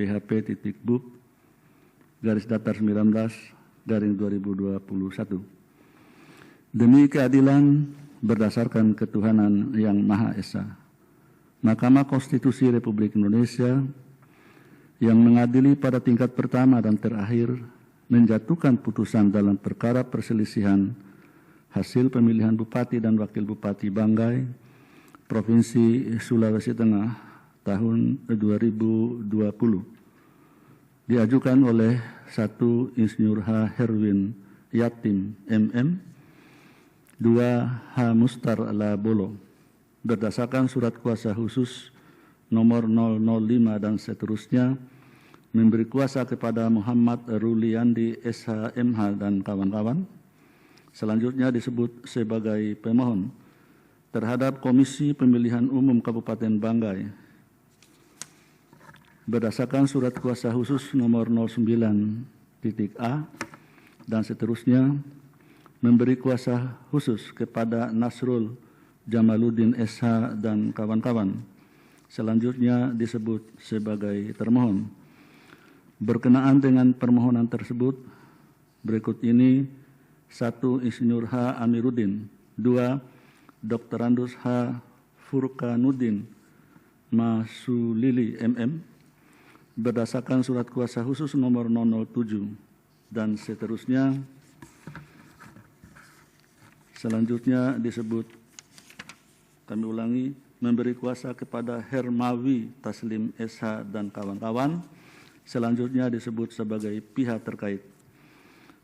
PHP.Bub/19/2021. Demi keadilan berdasarkan ketuhanan yang Maha Esa, Mahkamah Konstitusi Republik Indonesia yang mengadili pada tingkat pertama dan terakhir menjatuhkan putusan dalam perkara perselisihan hasil pemilihan Bupati dan Wakil Bupati Banggai, Provinsi Sulawesi Tengah tahun 2020. Diajukan oleh 1 Insinyur H. Herwin Yatim MM, 2 H. Mustar Labolo, berdasarkan surat kuasa khusus nomor 005 dan seterusnya, memberi kuasa kepada Muhammad Ruliandi SHMH dan kawan-kawan. Selanjutnya disebut sebagai pemohon terhadap Komisi Pemilihan Umum Kabupaten Banggai berdasarkan surat kuasa khusus nomor 09.A dan seterusnya, memberi kuasa khusus kepada Nasrul Jamaluddin SH dan kawan-kawan. Selanjutnya disebut sebagai termohon. Berkenaan dengan permohonan tersebut, berikut ini: 1 Insinyur H. Amiruddin, 2 Dr. Andus H. Furkanuddin Masulili MM, berdasarkan surat kuasa khusus nomor 007 dan seterusnya. Selanjutnya disebut, kami ulangi, memberi kuasa kepada Hermawi Taslim SH dan kawan-kawan. Selanjutnya disebut sebagai pihak terkait.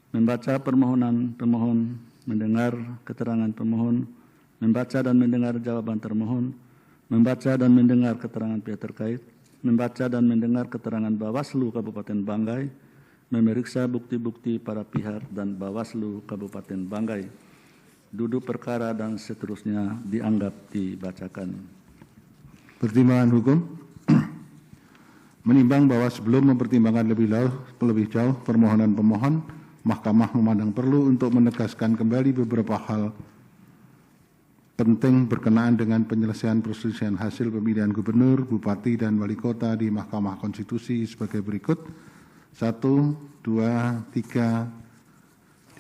Membaca permohonan pemohon, mendengar keterangan pemohon, membaca dan mendengar jawaban termohon, membaca dan mendengar keterangan pihak terkait, membaca dan mendengar keterangan Bawaslu Kabupaten Banggai, memeriksa bukti-bukti para pihak dan Bawaslu Kabupaten Banggai. Duduk perkara dan seterusnya dianggap dibacakan. Pertimbangan hukum. Menimbang bahwa sebelum mempertimbangkan lebih jauh permohonan pemohon, Mahkamah memandang perlu untuk menegaskan kembali beberapa hal penting berkenaan dengan penyelesaian perselisihan hasil pemilihan gubernur, bupati, dan wali kota di Mahkamah Konstitusi sebagai berikut. 1, 2, 3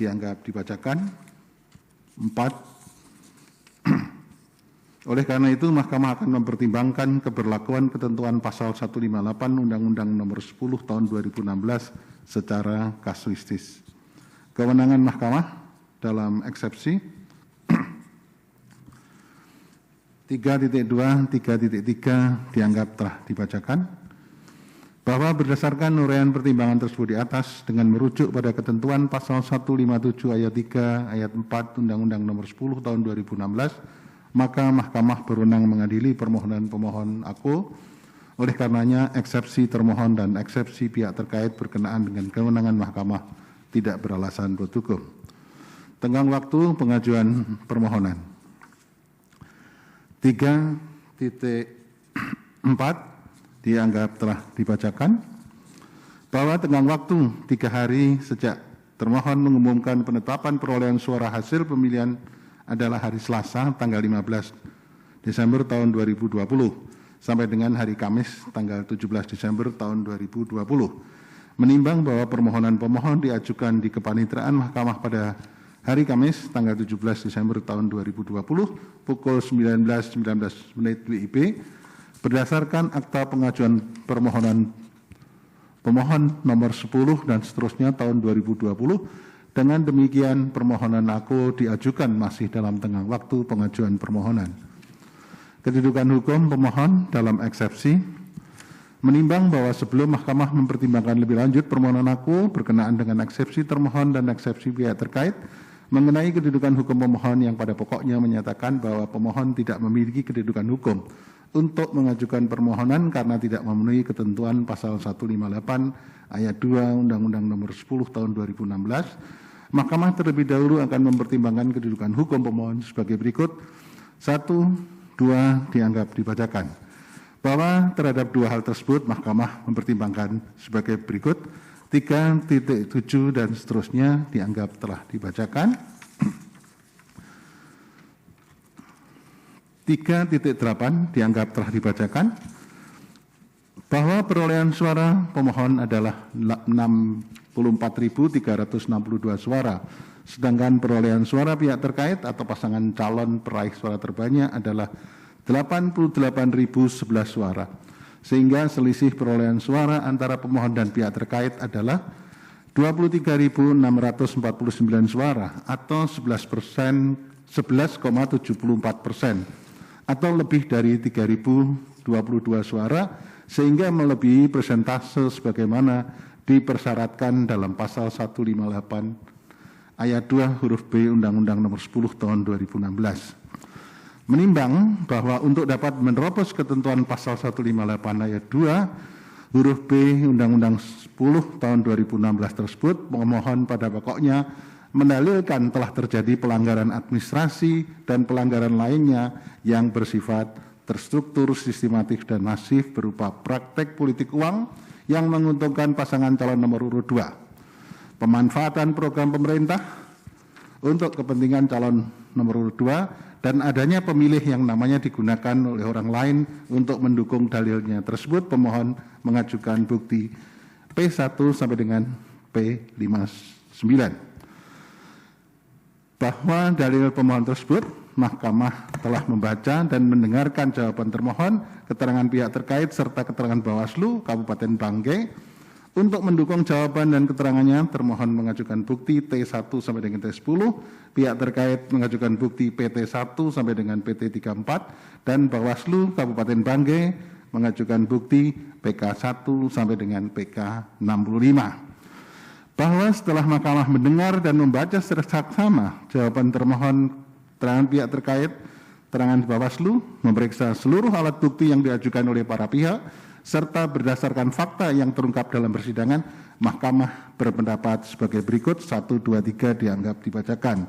dianggap dibacakan. 4. Oleh karena itu, Mahkamah akan mempertimbangkan keberlakuan ketentuan pasal 158 Undang-Undang Nomor 10 Tahun 2016 secara kasuistis. Kewenangan Mahkamah dalam eksepsi 3.2, 3.3 dianggap telah dibacakan, bahwa berdasarkan uraian pertimbangan tersebut di atas dengan merujuk pada ketentuan pasal 157 ayat 3 ayat 4 Undang-Undang Nomor 10 Tahun 2016, maka Mahkamah berwenang mengadili permohonan pemohon aku. Oleh karenanya, eksepsi termohon dan eksepsi pihak terkait berkenaan dengan kewenangan Mahkamah tidak beralasan buat hukum. Tenggang waktu pengajuan permohonan 3.4 dianggap telah dibacakan, bahwa tenggang waktu 3 hari sejak termohon mengumumkan penetapan perolehan suara hasil pemilihan adalah hari Selasa tanggal 15 Desember tahun 2020 sampai dengan hari Kamis tanggal 17 Desember tahun 2020. Menimbang bahwa permohonan pemohon diajukan di kepanitraan Mahkamah pada hari Kamis tanggal 17 Desember tahun 2020 pukul 19.19 WIB berdasarkan akta pengajuan permohonan pemohon nomor 10 dan seterusnya tahun 2020. Dengan demikian, permohonan aku diajukan masih dalam tenggang waktu pengajuan permohonan. Kedudukan hukum pemohon dalam eksepsi. Menimbang bahwa sebelum Mahkamah mempertimbangkan lebih lanjut permohonan aku berkenaan dengan eksepsi termohon dan eksepsi pihak terkait mengenai kedudukan hukum pemohon yang pada pokoknya menyatakan bahwa pemohon tidak memiliki kedudukan hukum untuk mengajukan permohonan karena tidak memenuhi ketentuan pasal 158 ayat 2 Undang-Undang Nomor 10 Tahun 2016, Mahkamah terlebih dahulu akan mempertimbangkan kedudukan hukum pemohon sebagai berikut. 1, 2 dianggap dibacakan. Bahwa terhadap 2 hal tersebut Mahkamah mempertimbangkan sebagai berikut. 3.7 dan seterusnya dianggap telah dibacakan. 3.8 dianggap telah dibacakan, bahwa perolehan suara pemohon adalah 64.362 suara, sedangkan perolehan suara pihak terkait atau pasangan calon peraih suara terbanyak adalah 88.011 suara, sehingga selisih perolehan suara antara pemohon dan pihak terkait adalah 23.649 suara atau 11,74% atau lebih dari 3.022 suara, sehingga melebihi persentase sebagaimana dipersyaratkan dalam pasal 158 ayat 2 huruf B Undang-Undang Nomor 10 Tahun 2016. Menimbang bahwa untuk dapat menerobos ketentuan pasal 158 ayat 2 huruf B Undang-Undang 10 Tahun 2016 tersebut, pemohon pada pokoknya mendalilkan telah terjadi pelanggaran administrasi dan pelanggaran lainnya yang bersifat terstruktur, sistematik, dan masif berupa praktek politik uang yang menguntungkan pasangan calon nomor urut 2, pemanfaatan program pemerintah untuk kepentingan calon nomor urut 2, dan adanya pemilih yang namanya digunakan oleh orang lain untuk mendukung dalilnya tersebut. Pemohon mengajukan bukti P1 sampai dengan P59. Bahwa dalil pemohon tersebut, Mahkamah telah membaca dan mendengarkan jawaban termohon, keterangan pihak terkait, serta keterangan Bawaslu Kabupaten Banggai. Untuk mendukung jawaban dan keterangannya, termohon mengajukan bukti T1 sampai dengan T10, pihak terkait mengajukan bukti PT1 sampai dengan PT34, dan Bawaslu Kabupaten Banggai mengajukan bukti PK1 sampai dengan PK65. Bahwa setelah Mahkamah mendengar dan membaca secara saksama jawaban termohon, keterangan pihak terkait, keterangan Bawaslu, memeriksa seluruh alat bukti yang diajukan oleh para pihak, serta berdasarkan fakta yang terungkap dalam persidangan, Mahkamah berpendapat sebagai berikut: 1, 2, 3 dianggap dibacakan.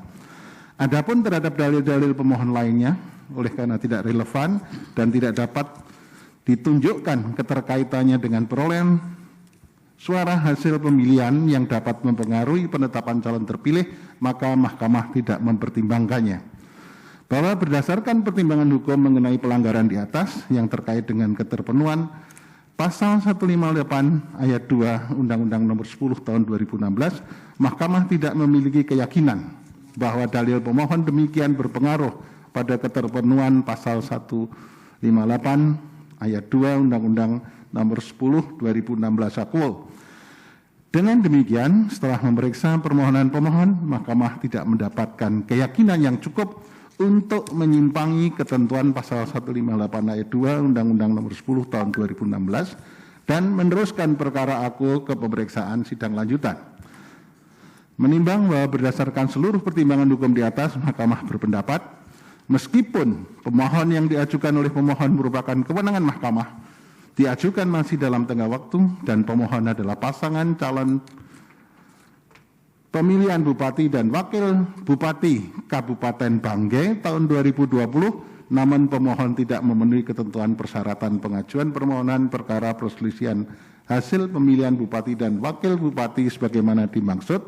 Adapun terhadap dalil-dalil pemohon lainnya, oleh karena tidak relevan dan tidak dapat ditunjukkan keterkaitannya dengan perolehan suara hasil pemilihan yang dapat mempengaruhi penetapan calon terpilih, maka Mahkamah tidak mempertimbangkannya. Bahwa berdasarkan pertimbangan hukum mengenai pelanggaran di atas yang terkait dengan keterpenuhan pasal 158 ayat 2 Undang-Undang Nomor 10 Tahun 2016, Mahkamah tidak memiliki keyakinan bahwa dalil pemohon demikian berpengaruh pada keterpenuhan pasal 158 ayat 2 Undang-Undang Nomor 10 2016 Akul. Dengan demikian, setelah memeriksa permohonan pemohon, Mahkamah tidak mendapatkan keyakinan yang cukup untuk menyimpangi ketentuan pasal 158 ayat 2 Undang-Undang Nomor 10 Tahun 2016 dan meneruskan perkara aku ke pemeriksaan sidang lanjutan. Menimbang bahwa berdasarkan seluruh pertimbangan hukum di atas, Mahkamah berpendapat meskipun pemohon yang diajukan oleh pemohon merupakan kewenangan Mahkamah, diajukan masih dalam tengah waktu dan pemohon adalah pasangan calon pemilihan Bupati dan Wakil Bupati Kabupaten Banggai tahun 2020, namun pemohon tidak memenuhi ketentuan persyaratan pengajuan permohonan perkara perselisihan hasil pemilihan Bupati dan Wakil Bupati sebagaimana dimaksud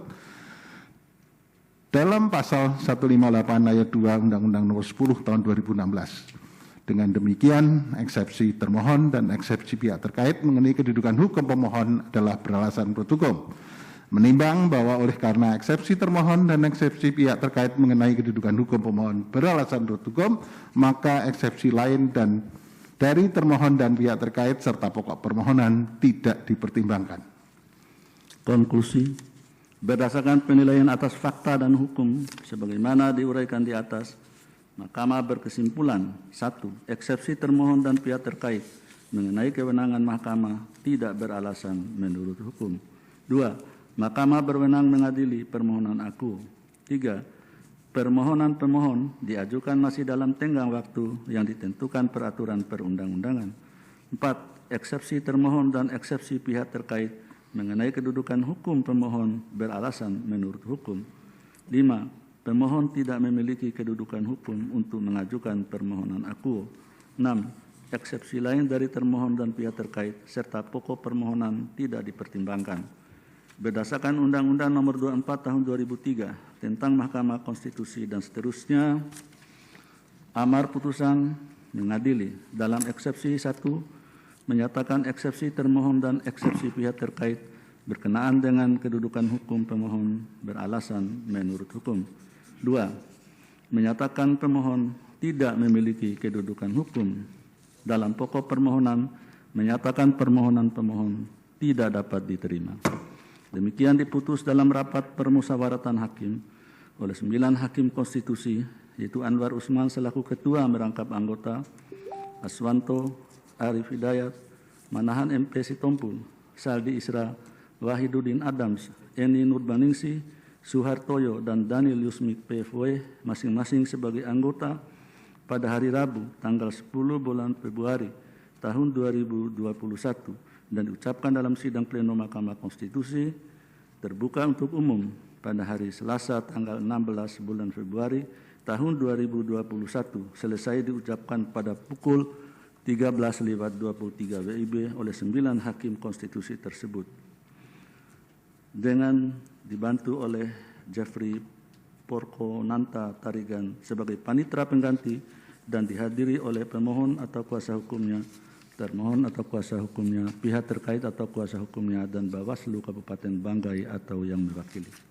dalam pasal 158 ayat 2 Undang-Undang Nomor 10 Tahun 2016. Dengan demikian, eksepsi termohon dan eksepsi pihak terkait mengenai kedudukan hukum pemohon adalah beralasan menurut hukum. Menimbang bahwa oleh karena eksepsi termohon dan eksepsi pihak terkait mengenai kedudukan hukum pemohon beralasan menurut hukum, maka eksepsi lain dan dari termohon dan pihak terkait serta pokok permohonan tidak dipertimbangkan. Konklusi, berdasarkan penilaian atas fakta dan hukum sebagaimana diuraikan di atas, Mahkamah berkesimpulan: 1. Eksepsi termohon dan pihak terkait mengenai kewenangan Mahkamah tidak beralasan menurut hukum. 2. Mahkamah berwenang mengadili permohonan aku. 3. Permohonan pemohon diajukan masih dalam tenggang waktu yang ditentukan peraturan perundang-undangan. 4. Eksepsi termohon dan eksepsi pihak terkait mengenai kedudukan hukum pemohon beralasan menurut hukum. 5. Pemohon tidak memiliki kedudukan hukum untuk mengajukan permohonan aku. 6. Eksepsi lain dari termohon dan pihak terkait serta pokok permohonan tidak dipertimbangkan. Berdasarkan Undang-Undang Nomor 24 Tahun 2003 tentang Mahkamah Konstitusi dan seterusnya, amar putusan mengadili dalam eksepsi 1 menyatakan eksepsi termohon dan eksepsi pihak terkait berkenaan dengan kedudukan hukum pemohon beralasan menurut hukum. 2. Menyatakan pemohon tidak memiliki kedudukan hukum. Dalam pokok permohonan, menyatakan permohonan pemohon tidak dapat diterima. Demikian diputus dalam rapat permusyawaratan hakim oleh 9 hakim konstitusi, yaitu Anwar Usman selaku ketua merangkap anggota, Aswanto, Arif Hidayat, Manahan MP Sitompul, Saldi Isra, Wahiduddin Adams, Eni Nurbaningsi, Suhartoyo, dan Daniel Yusmik PFW masing-masing sebagai anggota pada hari Rabu tanggal 10 bulan Februari tahun 2021 dan diucapkan dalam sidang pleno Mahkamah Konstitusi terbuka untuk umum pada hari Selasa tanggal 16 bulan Februari tahun 2021 selesai diucapkan pada pukul 13:23 WIB oleh 9 hakim konstitusi tersebut. Dengan dibantu oleh Jeffrey Porkonanta Tarigan sebagai panitera pengganti dan dihadiri oleh pemohon atau kuasa hukumnya, termohon atau kuasa hukumnya, pihak terkait atau kuasa hukumnya, dan Bawaslu Kabupaten Banggai atau yang mewakili.